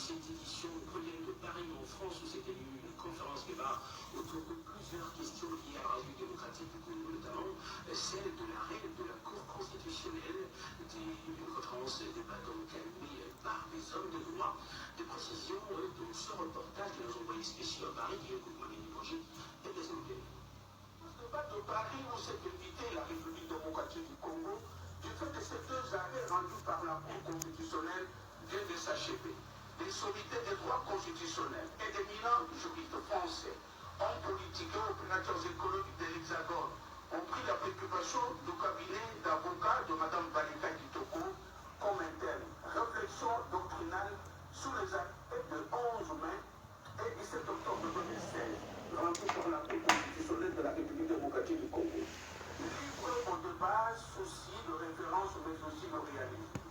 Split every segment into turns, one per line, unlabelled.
cette édition première de Paris en France où s'est tenue une conférence débat autour de plusieurs questions liées à la République démocratique du Congo, notamment celle de l'arrêt de la Cour constitutionnelle, une conférence débat donc animée par des hommes de droit. Des précisions dans ce reportage de nos envoyés spéciaux à Paris, Guillaume Koukouameni-Bourgi et des Anglais.
Le débat de Paris où s'est invité la République démocratique du Congo, du fait que ces deux arrêts rendus par la Cour constitutionnelle viennent de s'achever. Des sommités des droits constitutionnels et d'éminents juristes français, hommes politiques et opérateurs économiques de l'Hexagone ont pris la préoccupation du cabinet d'avocats de Mme Baleka Kitoko comme interne. Réflexion doctrinale sous les arrêts de 11 mai et 17 octobre 2016, rendus par la Cour constitutionnelle de la République démocratique du Congo. Libre au débat, souci de référence, mais aussi de réalisme.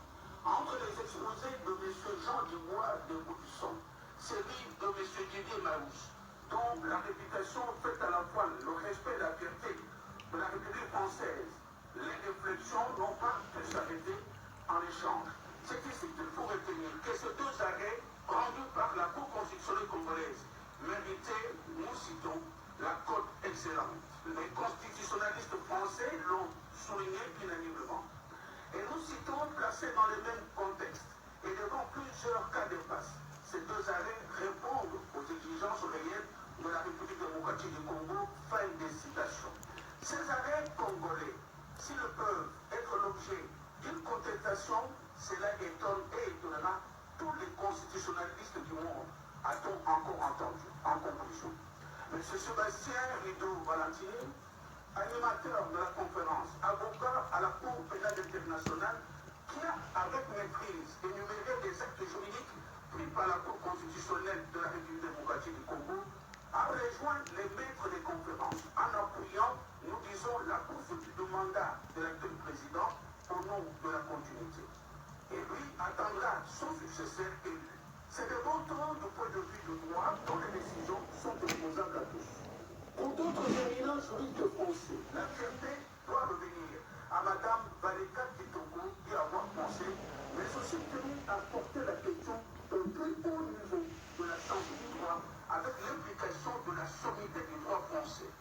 Entre les exposés de M. Jean Dubois de Bousson, celui de M. Didier Maouche, dont la réputation fait à la fois le respect et la fierté de la République française, les réflexions n'ont pas pu s'arrêter en échange. C'est ici qu'il faut retenir que ces deux arrêts rendus par la Cour constitutionnelle congolaise méritaient, nous citons, la cote excellente. Les constitutionnalistes français l'ont souligné unanimement. Et nous citons, placés dans le même contexte et devant plusieurs cas d'impasse, ces deux arrêts répondent aux exigences réelles de la République démocratique du Congo. Fin des citations. Ces arrêts congolais, s'ils peuvent être l'objet d'une contestation, cela étonne et étonnera tous les constitutionnalistes du monde, a-t-on encore entendu. En conclusion, M. Sébastien Rideau-Valentini, animateur de la conférence, avocat à la Cour pénale internationale, qui a, avec maîtrise, énuméré des actes juridiques pris par la Cour constitutionnelle de la République démocratique du Congo, a rejoint les maîtres des conférences en appuyant, nous disons, la poursuite du mandat de l'actuel président au nom de la continuité. Et lui attendra son successeur élu. C'est de bon ton du point de vue du droit dont les décisions sont opposables à tous. Pour d'autres éminents juristes français, la fierté doit revenir à Mme Baleka Kitoko et avoir pensé, mais aussi tenu à porter la question au plus haut niveau de la science du droit avec l'implication de la sommité du droit français.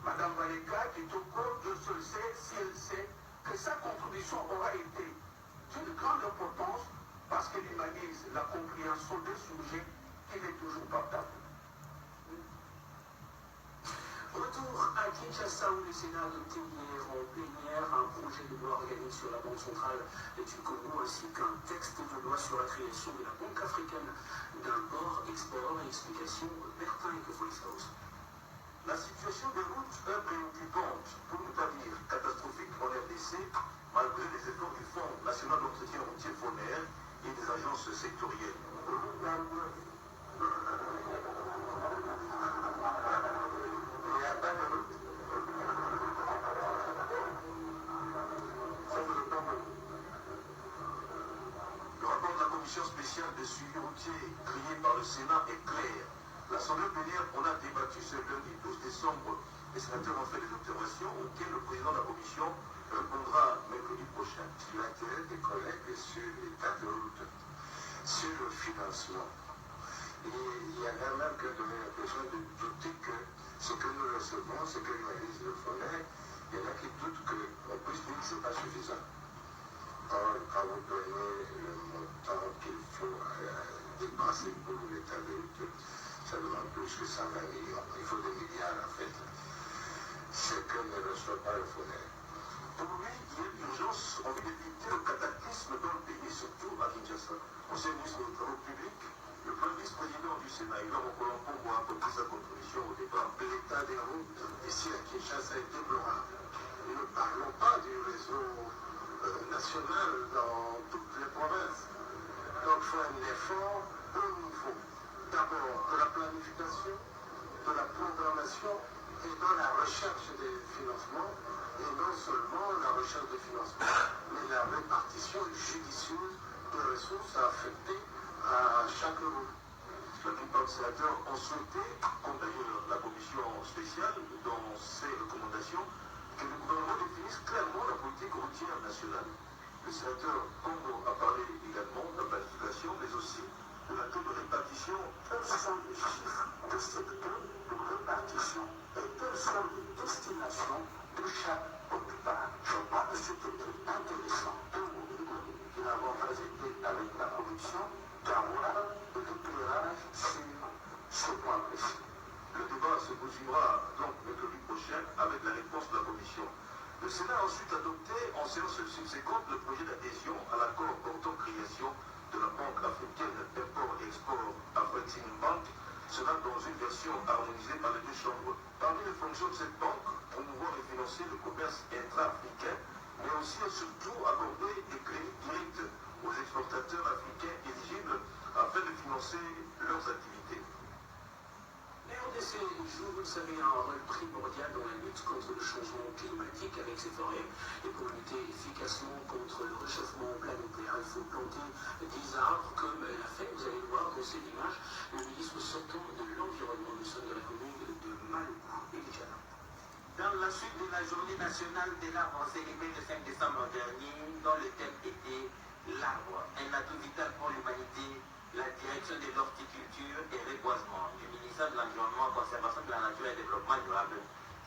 Mme Baleka Kitoko, Dieu seul sait si elle sait que sa contribution aura été d'une grande importance parce qu'elle humanise la compréhension des sujets qui n'est toujours pas tabou.
Retour à Kinshasa où le Sénat a adopté hier en plénière un projet de loi organique sur la Banque centrale du Congo ainsi qu'un texte de loi sur la création de la Banque africaine d'import-export. Explication Bertin et Kefolishaus.
La situation des routes est préoccupante, pour ne pas dire catastrophique en RDC, malgré les efforts du Fonds national d'entretien routier FONER et des agences sectorielles. Le rapport de la commission spéciale de suivi routier créé par le Sénat est clair. L'Assemblée plénière en a débattu ce lundi 12 décembre. Les sénateurs ont fait des observations auxquelles le président de la commission répondra mercredi prochain.
L'intérêt des collègues sur l'état de route, sur le financement. Et il y en a même qui ont donné l'impression de douter que ce que nous recevons, ce que réalise le FONER, il y en a qui doutent qu'on puisse dire que ce n'est pas suffisant. Or, quand vous donnez le montant qu'il faut dépenser pour l'état de route, ça demande plus que 120 millions. Il faut des milliards en fait. Ce que ne reçoit pas le FONER.
Pour lui, il y a urgence en vue d'éviter le cataclysme dans le pays, surtout à Kinshasa. Ancien ministre des Travaux publics, le premier vice-président du Sénat, Yvan Mokolampo, a apporté sa contribution au débat.
L'état des routes ici à Kinshasa est déplorable. Nous ne parlons pas du réseau national dans toutes les provinces. Donc il faut un effort au niveau d'abord de la planification, de la programmation et dans la recherche des financements. Et non seulement la recherche des financements, mais la répartition judicieuse des ressources affectées à chaque route.
La plupart des sénateurs ont souhaité, comme d'ailleurs la commission spéciale dans ses recommandations, que le gouvernement définisse clairement la politique routière nationale. Le sénateur Congo a parlé également de la planification, mais aussi de la clé de répartition.
Quels sont les chiffres de cette clé de répartition et quelles sont les destinations de chaque quote-part? Je crois que c'était intéressant pour nous qui n'avons pas été avec la commission d'avoir de l'éclairage sur ce point précis.
Le débat se poursuivra donc mercredi prochain avec la réponse de la commission. Le Sénat a ensuite adopté en séance subséquente le projet d'adhésion à l'accord portant création de la Banque africaine d'import et export Afrexim Bank, cela dans une version harmonisée par les deux chambres. Parmi les fonctions de cette banque, promouvoir et financer le commerce intra-africain, mais aussi et surtout accorder des crédits directs aux exportateurs africains éligibles afin de financer leurs activités.
La RDC joue, vous le savez, un rôle primordial dans la lutte contre le changement climatique avec ses forêts. Et pour lutter efficacement contre le réchauffement planétaire, il faut planter des arbres comme l'a fait, vous allez le voir dans cette image, le ministre sortant de l'Environnement. Nous sommes de la commune de Maloukou et Djana.
Dans la suite de la journée nationale de l'arbre célébrée le 5 décembre dernier, dont le thème était l'arbre, un atout vital pour l'humanité, la direction de l'horticulture et reboisement du ministère de l'Environnement, Conservation de la Nature et Développement durable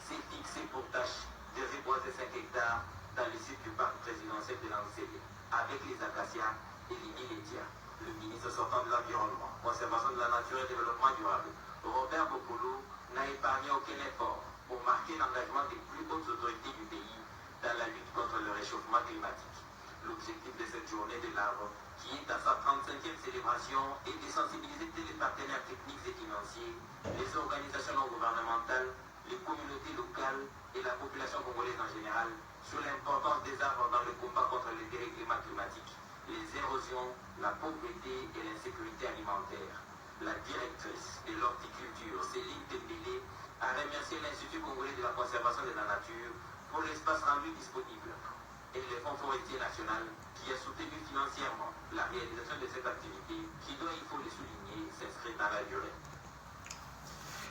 s'est fixé pour tâche de reboiser 5 hectares dans le site du parc présidentiel de l'Ancélé, avec les acacias et les millétias. Le ministre sortant de l'Environnement, Conservation de la Nature et Développement durable, Robert Bokolo, n'a épargné aucun effort pour marquer l'engagement des plus hautes autorités du pays dans la lutte contre le réchauffement climatique. L'objectif de cette journée de l'arbre, qui est à sa 35e célébration, est de sensibiliser tous les partenaires techniques et financiers, les organisations non gouvernementales, les communautés locales et la population congolaise en général sur l'importance des arbres dans le combat contre le dérèglement climatique, les érosions, la pauvreté et l'insécurité alimentaire. La directrice de l'horticulture, Céline Dembélé, a remercié l'Institut congolais de la conservation de la nature pour l'espace rendu disponible et le Fonds forestier national qui a soutenu financièrement la réalisation de cette activité qui doit, il faut le souligner, s'inscrire dans la durée.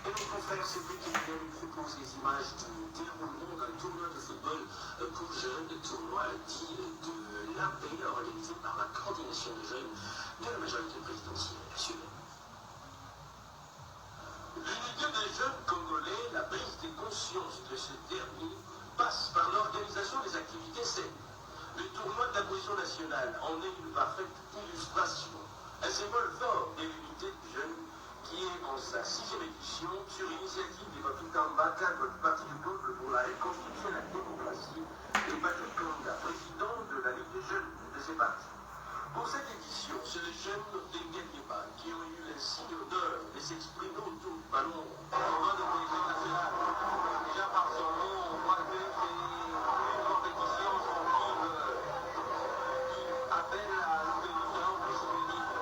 Et mon confrère Cédric Kennedy nous propose les images du déroulement d'un tournoi de football pour jeunes, tournoi dit de l'AP organisé par la coordination des jeunes de la majorité présidentielle. Suivez.
L'unité des jeunes Congolais, la prise de conscience de ce dernier passe par l'organisation des activités saines. Le tournoi de la cohésion nationale en est une parfaite illustration. Un symbole fort de l'unité des jeunes qui est en sa 6e édition sur l'initiative de Patrick Kamba, cadre du Parti du peuple pour la reconstruction et la démocratie, et Patrick Kamba, président de la Ligue des jeunes de ces partis. Pour cette édition, c'est les jeunes d'Enguédiéba qui ont eu l'insigne honneur de s'exprimer autour du ballon. Le tournoi de cohésion nationale, déjà par son nom, on voit que c'est une compétition sportive qui appelle à l'organisation discipline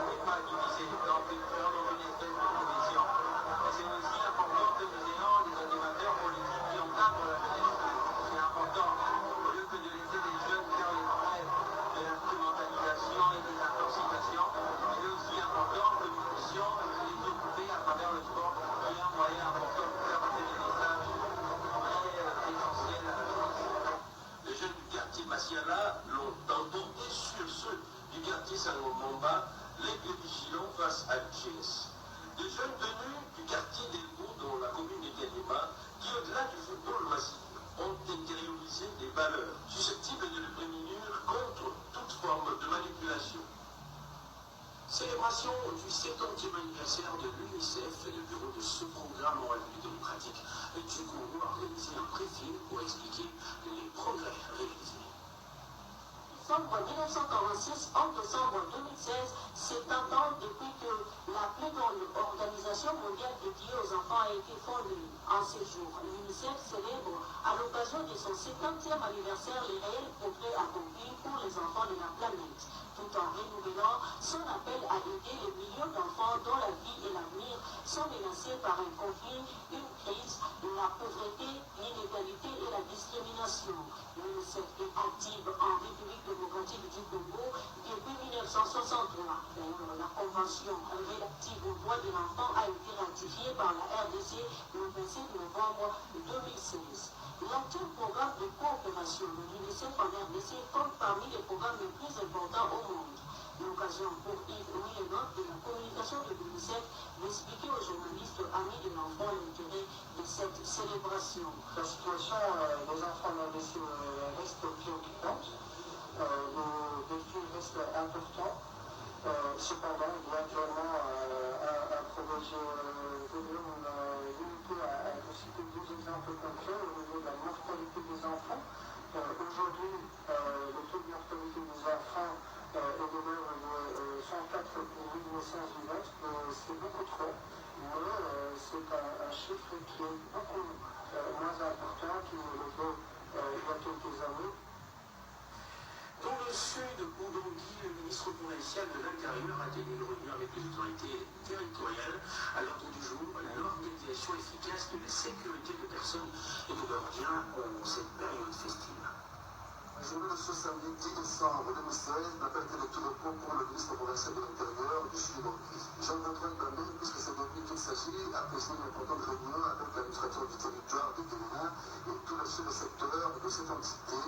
et pas divisée. Donc, nous faisons dans une espèce de cohésion. Et c'est aussi important que nous ayons des animateurs politiques qui encadrent la jeunesse. C'est important, au lieu que de laisser les jeunes faire les frais de l'instrumentalisation et des intoxications, il est aussi important que nous puissions les occuper à travers le sport, qui est un moyen important pour faire passer des messages essentiels à la jeunesse. Les jeunes du quartier Massiala l'ont emporté sur ceux du quartier Sangomomba, les vigilants face à l'UGS. Des jeunes venus du quartier d'Elbo, dans la commune de Kanyema, qui au-delà du football massif, ont intériorisé des valeurs susceptibles de le prémunir contre toute forme de manipulation.
Célébration du 70e anniversaire de l'UNICEF, le bureau de ce programme en République démocratique du Congo a organisé un briefing pour expliquer les progrès réalisés.
Décembre 1946 en décembre 2016, s'étendant depuis que la plus grande organisation mondiale dédiée aux enfants a été fondée. En ce jour, l'UNICEF célèbre à l'occasion de son 70e anniversaire les réels progrès accomplis pour les enfants de la planète, tout en renouvelant son appel à aider les millions d'enfants dont la vie et l'avenir sont menacés par un conflit, une crise, la pauvreté, l'inégalité et la discrimination. L'UNICEF est active en République démocratique du Congo depuis 1963. D'ailleurs, la convention relative aux droits de l'enfant a été ratifiée par la RDC le 27 novembre 2016. L'actuel programme de coopération de l'UNICEF en RDC compte parmi les programmes les plus importants au monde. L'occasion pour Yves Willenot de la communication de l'UNICEF d'expliquer aux journalistes amis de l'enfant l'intérêt de cette célébration.
La situation des enfants dans les reste préoccupante. Le défi reste important. Cependant, il y a actuellement un projet limité à citer 2 exemples concrets au niveau de la mortalité des enfants. Aujourd'hui, le taux de mortalité des enfants est de l'ordre de 104 pour 1000 naissances vivantes. C'est beaucoup trop, mais c'est un chiffre qui est beaucoup moins important qu'il ne l'était il y a quelques années.
Dans le sud de Bondangui, le ministre provincial de l'Intérieur a tenu une réunion avec les autorités territoriales à l'ordre du jour l'organisation efficace de la sécurité de personnes et de leurs biens en cette période festive.
Je veux ce samedi 10 décembre 2016 m'appelle de tout repos pour le ministre provincial de l'Intérieur du Sud-Bangui. Jean-Bertrand Gbamé, puisque c'est de lui qu'il s'agit, a présidé une importante réunion avec l'administrateur du territoire de Guémena et tous les chefs de secteur de cette entité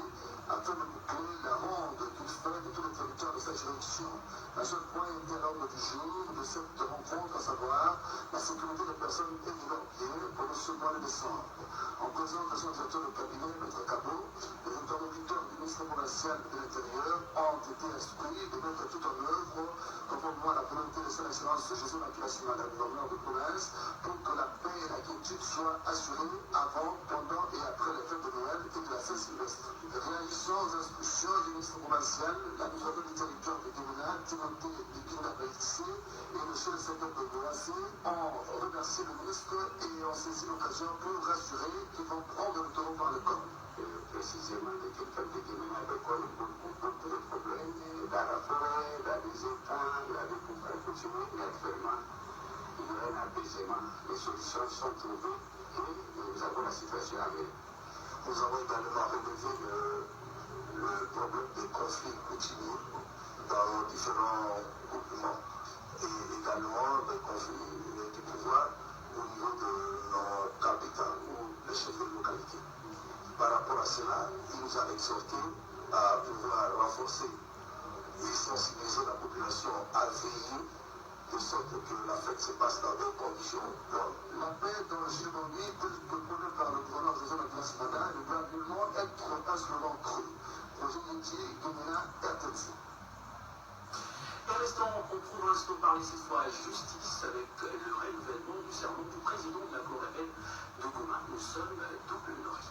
afin de boucler la ronde qu'il fait de tous les territoires de sa juridiction. Un seul point était à l'ordre du jour de cette rencontre, à savoir la sécurité des personnes et de leurs biens pour le mois de décembre. En présentation du directeur de cabinet, M. Cabot, les interlocuteurs du ministre provincial de l'Intérieur ont été instruits de mettre tout en œuvre, conformément à la volonté de son excellence José Makilasima, la gouverneur de province, pour que la paix et la quiétude soient assurées avant, pendant et après les fêtes de Noël et de la Saint-Sylvestre. Réagissant aux instructions du ministre provincial, l'administrateur du territoire de Guémena, Timothée Bikinda Baïtse et le chef de secteur de l'OAC ont remercié le ministre et ont saisi l'occasion pour rassurer qu'ils vont prendre le taureau par le corps. Précisément de quelqu'un de Guémena avec quoi beaucoup de problèmes dans la forêt, dans les étangs, il y a des pouvoirs continuer, mais actuellement, il y a un apaisement. Les solutions sont trouvées et nous avons la situation à venir. Nous avons également relevé le problème des conflits coutumiers dans différents groupements et également des conflits du pouvoir au niveau de nos capitales ou les chefs de localité. Par rapport à cela, il nous a exhorté à pouvoir renforcer et sensibiliser la population à veiller de sorte que la fête se passe dans des conditions bonnes. La paix dans le Sud-Bangui, prônée par le gouverneur José Makilasima, ne doit nullement être un slogan cru. Projet Yéti, Guémena, RTC.
Dans l'instant, on province nous parler cette fois à justice avec le renouvellement du serment du président de la Cour d'appel de Goma. Nous sommes double Nord.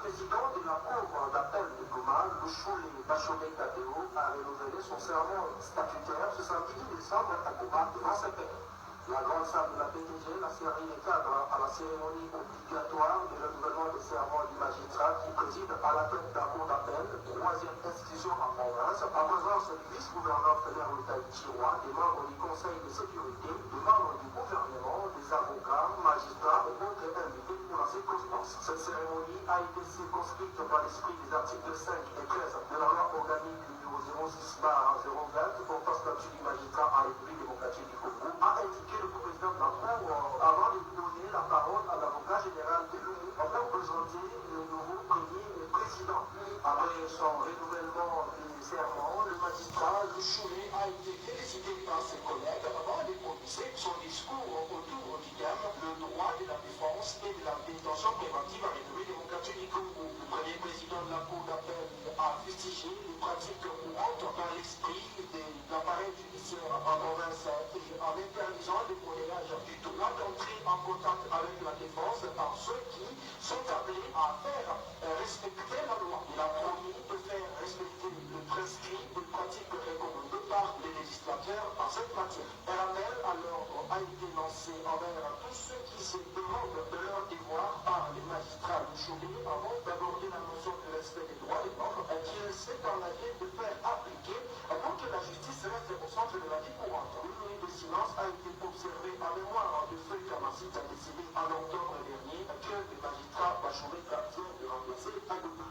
Président de la Cour d'appel de Goma, Louchoulé Bacholet Tadeo, a renouvelé son serment statutaire ce samedi 10 décembre à Goma devant ses pairs. La grande salle de la PTG l'a servi les cadres à la cérémonie obligatoire de renouvellement des serments du magistrat qui préside à la tête de la Cour d'appel, troisième institution en province, en présence du vice-gouverneur fédéral Chirois, des membres du Conseil de sécurité, des membres du gouvernement, des avocats, magistrats et autres invités pour la circonstance. Cette cérémonie a été circonscrite par l'esprit des articles 5 et 13 de la loi organique numéro 06/020 portant statut du magistrat en République démocratique du Congo, a indiqué le président de la Cour avant de donner la parole à l'avocat général de l'ONU afin de présenter le nouveau premier président. Après son renouvellement du serment, le magistrat Louchoulé a été félicité par ses collègues avant de prononcer son discours autour du thème le droit de la défense et de la détention préventive en République démocratique du Congo. Le premier président de la Cour d'appel a fustigé les pratiques courantes dans l'esprit de l'appareil judiciaire en province et en interdisant le modérage du droit d'entrer en contact avec la défense par ceux qui sont appelés à faire respecter la loi. Il a promis de faire respecter le prescrit des pratiques recommandées par les législateurs en cette matière. Un appel à l'ordre a été lancé envers tous ceux qui se demandent de leur devoir par les magistrats Louchoulé avant d'aborder la notion de respect des droits des membres qu'il s'est engagé de faire appliquer pour que la justice reste au centre de la vie courante. Une minute de silence a été observée en mémoire de ceux Kamassit a décidé en octobre dernier que le magistrat Bacholet vient de remplacer Agoma.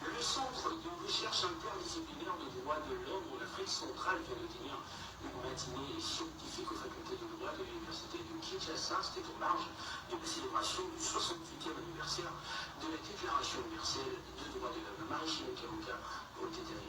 Le centre de recherche interdisciplinaire de droits de l'homme en Afrique centrale vient de tenir une matinée scientifique aux facultés de droit de l'université de Kinshasa. C'était au large de la célébration du 68e anniversaire de la Déclaration universelle des droits de l'homme. Marie-Chimé Kalouka pour le TTV.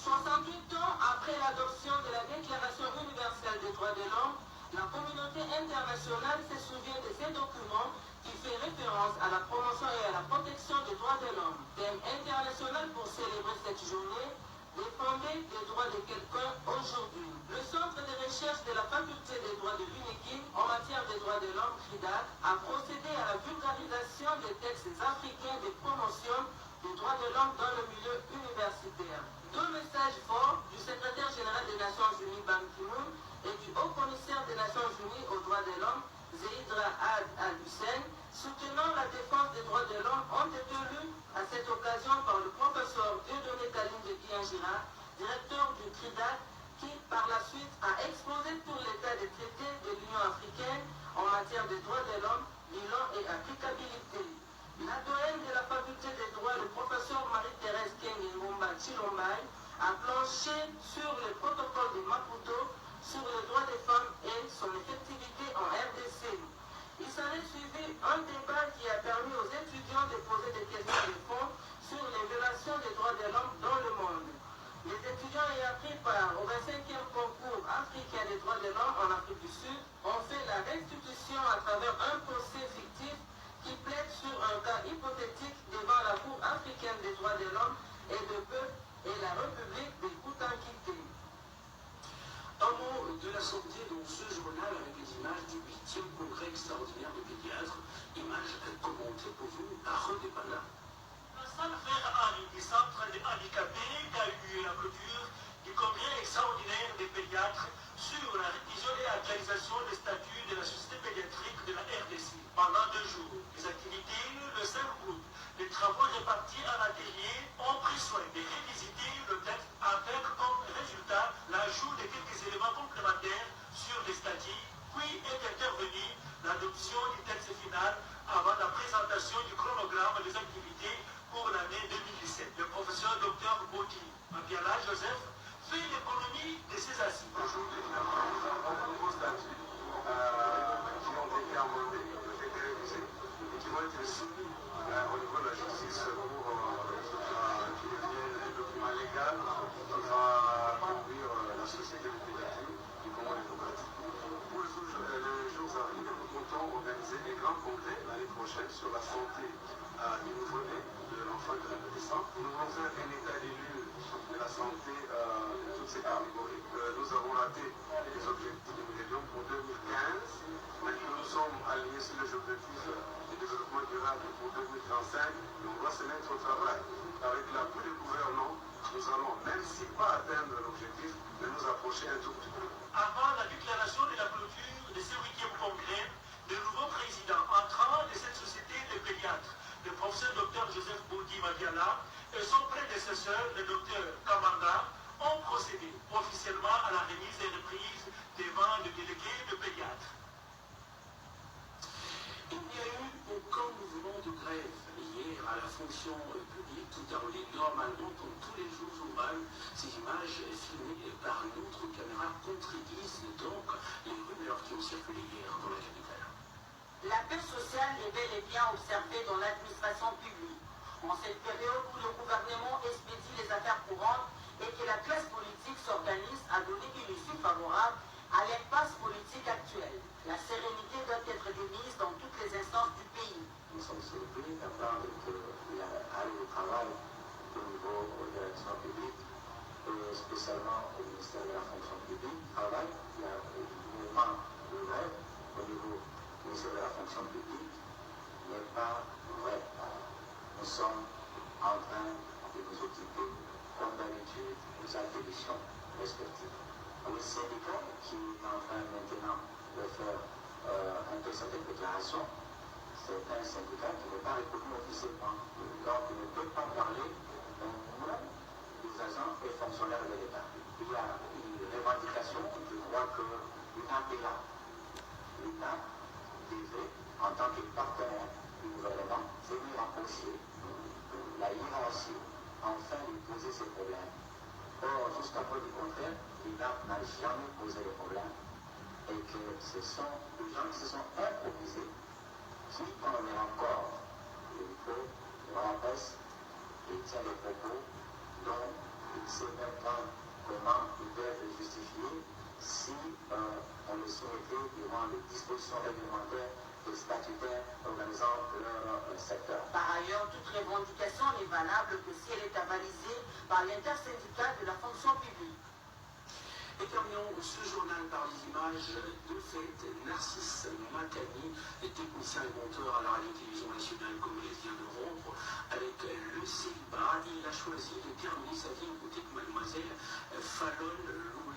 68 ans après l'adoption de la Déclaration universelle des droits de l'homme, la communauté internationale se souvient de ces documents qui fait référence à la promotion et à la protection des droits de l'homme. Thème international pour célébrer cette journée, défendre les droits de quelqu'un aujourd'hui. Le Centre de recherche de la Faculté des droits de l'UNIKIN en matière des droits de l'homme, CRIDAC, a procédé à la vulgarisation des textes africains de promotion des droits de l'homme dans le milieu universitaire. Deux messages forts du secrétaire général des Nations Unies, Ban Ki-moon, et du haut commissaire des Nations Unies aux droits de l'homme, Zeid Ra'ad Al-Hussein, soutenant la défense des droits de l'homme, ont été lus à cette occasion par le professeur Dieudonné Kalim de Guiangira, directeur du CRIDAC, qui par la suite a exposé tout l'état des traités de l'Union africaine en matière des droits de l'homme, bilan et applicabilité. La doyenne de la faculté des droits, le professeur Marie-Thérèse Kenge Ngumba Chilombay, a planché sur le protocole de Maputo sur les droits des femmes et son effectivité en RDC. Il s'en est suivi un débat qui a permis aux étudiants de poser des questions de fond sur les violations des droits de l'homme dans le monde. Les étudiants ayant pris part au 25e concours africain des droits de l'homme en Afrique du Sud ont fait la restitution à travers un procès fictif qui plaide sur un cas hypothétique devant la Cour africaine des droits de l'homme et de peuple et la République des Koutankité.
Un mot de la santé dans ce journal avec les images du 8e congrès extraordinaire de pédiatres, images commentées pour vous par Redépana.
La salle vert du centre des handicapés qui a eu lieu la clôture du congrès extraordinaire des pédiatres sur la révision et actualisation des statuts de la société pédiatrique de la RDC. Pendant 2 jours, les activités, le 5 août, les travaux répartis en atelier ont pris soin de révisiter le texte avec comme résultat l'ajout de quelques éléments complémentaires sur les statuts, puis est intervenue l'adoption du texte final avant la présentation du chronogramme des activités pour l'année 2017. Le professeur Dr Bodi Mabiala Joseph fait l'économie de ses assises.
Aujourd'hui, nous avons de nouveaux statuts qui ont été amendés, qui ont été révisés et qui vont être soumis au niveau de la justice pour qu'ils deviennent un document légal qui va conduire la société de pédiatrie du Congo démocratique. Pour les jours à venir, nous comptons organiser un grand congrès l'année prochaine sur la santé du nouveau-né, de l'enfant et de l'adolescent. Nous voulons faire un état des lieux de la santé de toutes ces catégories. Nous avons raté les objectifs du millénium pour 2015, mais nous sommes alignés sur les objectifs du développement durable pour 2035. Et on doit se mettre au travail. Avec l'appui du gouvernement, nous allons, même si pas atteindre l'objectif, mais nous approcher un tout petit peu.
Avant la déclaration de la clôture de ce 8e congrès, le nouveau président entrant de cette société de pédiatres, le professeur Dr Joseph Bodi Mabiala, et son prédécesseur, le Dr Kamanga, ont procédé officiellement à la remise et reprise devant le délégué de pédiatre.
Il n'y a eu aucun mouvement de grève hier à la fonction publique, tout a roulé normalement comme tous les jours ouvrables. Ces images filmées par notre caméra contredisent donc les rumeurs qui ont circulé hier dans la capitale.
La paix sociale est bel et bien observée dans l'administration publique. En cette période où le gouvernement expédie les affaires courantes et que la classe politique s'organise à donner une issue favorable à l'impasse politique actuelle. La sérénité doit être démise dans toutes les instances du pays.
Nous sommes surpris d'apprendre qu'il y a eu du travail au niveau de l'action publique, et spécialement au ministère de la fonction publique. Travail, il y a eu un mouvement de grève au niveau du ministère de la fonction publique, n'est pas vrai. Nous sommes en train de nous occuper, comme d'habitude, des attributions respectives. Le syndicat qui est en train maintenant de faire un peu cette déclaration, c'est un syndicat qui n'est pas reconnu officiellement. Donc il ne peut pas parler au nom des agents et fonctionnaires de l'État. Il y a une revendication, je crois que l'État est là. L'État devait, en tant que partenaire du gouvernement, venir approcher la hiérarchie, enfin lui poser ses problèmes. Or, jusqu'à preuve du contraire, l'État n'a jamais posé les problèmes et que ce sont des gens qui se sont improvisés, qui, quand on est encore, il faut, dans la presse, et tient des propos dont il ne sait même pas comment ils peuvent justifier si on les soumettait devant les dispositions réglementaires et statutaires organisant leur secteur.
Par ailleurs, toute revendication n'est valable que si elle est avalisée par l'intersyndicale de la fonction publique.
Et terminons ce journal par les images de fête. Narcisse Makani, technicien et monteur à la radio-télévision nationale congolaise, vient de rompre avec le célibat. Il a choisi de terminer sa vie aux côtés de mademoiselle Fallon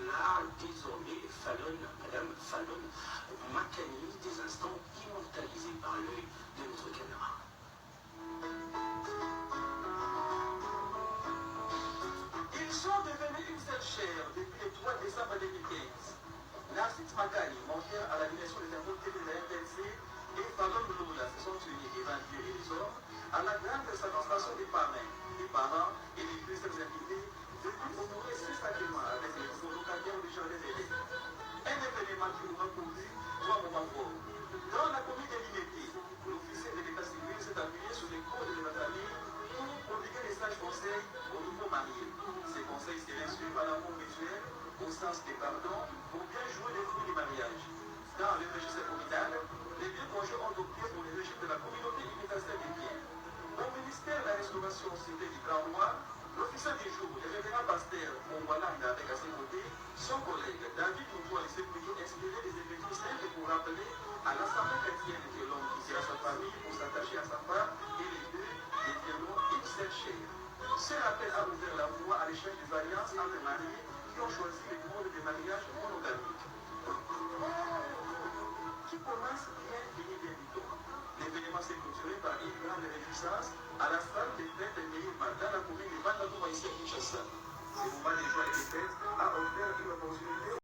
Lula, désormais Fallon, madame Fallon Makani, des instants immortalisés par l'œil de notre caméra.
Ils sont devenus une seule chair depuis le 3 décembre 2015. Narcisse Makani, monteur à la direction des impôts de la RTNC, et Fallon Lula se sont unis devant Dieu et les hommes à la grande satisfaction des parents et les plus invités venus honorer ce sacrement avec les locataires du jardin des Lèvres. Un événement qui nous a conduit 3 moments forts. Dans la commune de l'unité, l'officier de l'état civil s'est appuyé sur les codes de la famille pour prodiguer des sages conseils aux nouveaux mariés. Ces conseils seraient suivis par l'amour mutuel au sens des pardons pour bien jouer les fruits du mariage. Dans le registre communal, les deux conjoints ont opté pour le régime de la communauté universelle des biens. Au ministère de la Restauration cité du Grand Roi, l'officier du jour, le révérend pasteur Mongwalanda avec à ses côtés, son collègue David Moutoua s'est prié inspiré des événements simples pour rappeler à l'Assemblée chrétienne que l'homme qui sera sa famille pour s'attacher à sa femme et les deux deviendront une seule chair. Ce rappel a ouvert la voie à l'échec des alliances entre mariés qui ont choisi le mode de mariage monogamique. Qui commence bien, finit bien du tout. L'événement s'est clôturé par une grande réjouissance